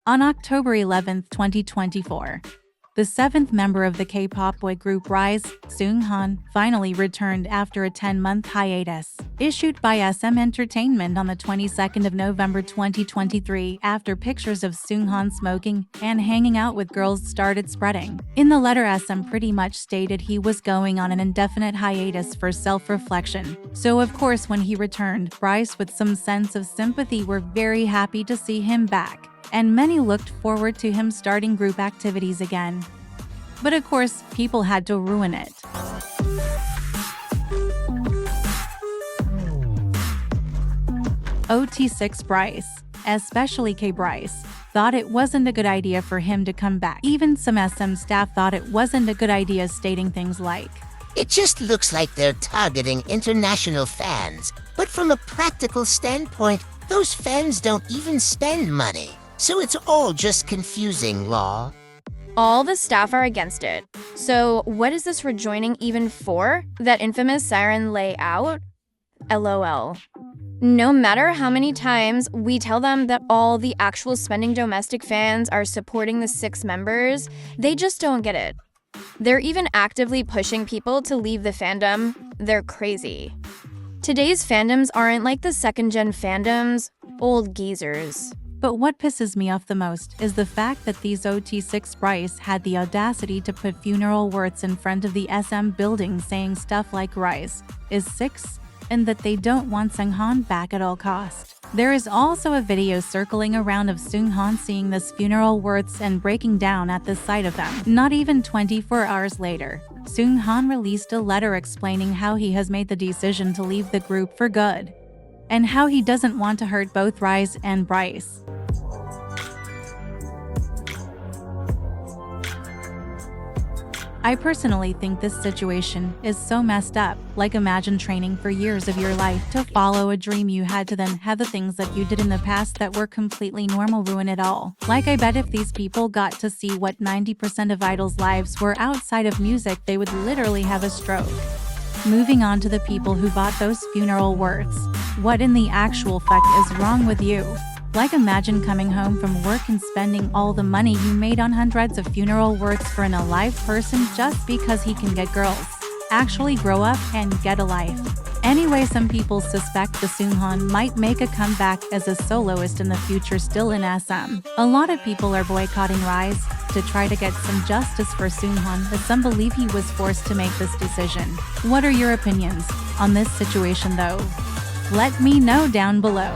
On October 11, 2024, the seventh member of the K-pop boy group BRIIZE, Seunghan, finally returned after a 10-month hiatus. Issued by SM Entertainment on the 22nd of November 2023 after pictures of Seunghan smoking and hanging out with girls started spreading. In the letter, SM pretty much stated he was going on an indefinite hiatus for self-reflection. So of course when he returned, BRIIZE with some sense of sympathy were very happy to see him back, and many looked forward to him starting group activities again. But of course, people had to ruin it. OT6 BRIIZE, especially K-BRIIZE, thought it wasn't a good idea for him to come back. Even some SM staff thought it wasn't a good idea, stating things like, "It just looks like they're targeting international fans, but from a practical standpoint, those fans don't even spend money. So it's all just confusing, Law." All the staff are against it. So what is this rejoining even for? That infamous siren layout? LOL. No matter how many times we tell them that all the actual spending domestic fans are supporting the 6 members, they just don't get it. They're even actively pushing people to leave the fandom. They're crazy. Today's fandoms aren't like the second-gen fandoms, old geezers. But what pisses me off the most is the fact that these OT6 BRIIZE had the audacity to put funeral words in front of the SM building saying stuff like Riize is 6 and that they don't want Seunghan back at all cost. There is also a video circling around of Seunghan seeing this funeral words and breaking down at the sight of them. Not even 24 hours later, Seunghan released a letter explaining how he has made the decision to leave the group for good, and how he doesn't want to hurt both Riize and BRIIZE. I personally think this situation is so messed up. Like, imagine training for years of your life to follow a dream you had to then have the things that you did in the past that were completely normal ruin it all. Like, I bet if these people got to see what 90% of idols' lives were outside of music, they would literally have a stroke. Moving on to the people who bought those funeral words. What in the actual fuck is wrong with you? Like, imagine coming home from work and spending all the money you made on hundreds of funeral words for an alive person just because he can get girls. Actually grow up and get a life. Anyway, some people suspect the Seunghan might make a comeback as a soloist in the future, still in SM. A lot of people are boycotting Riize to try to get some justice for Seunghan, but some believe he was forced to make this decision. What are your opinions on this situation though? Let me know down below.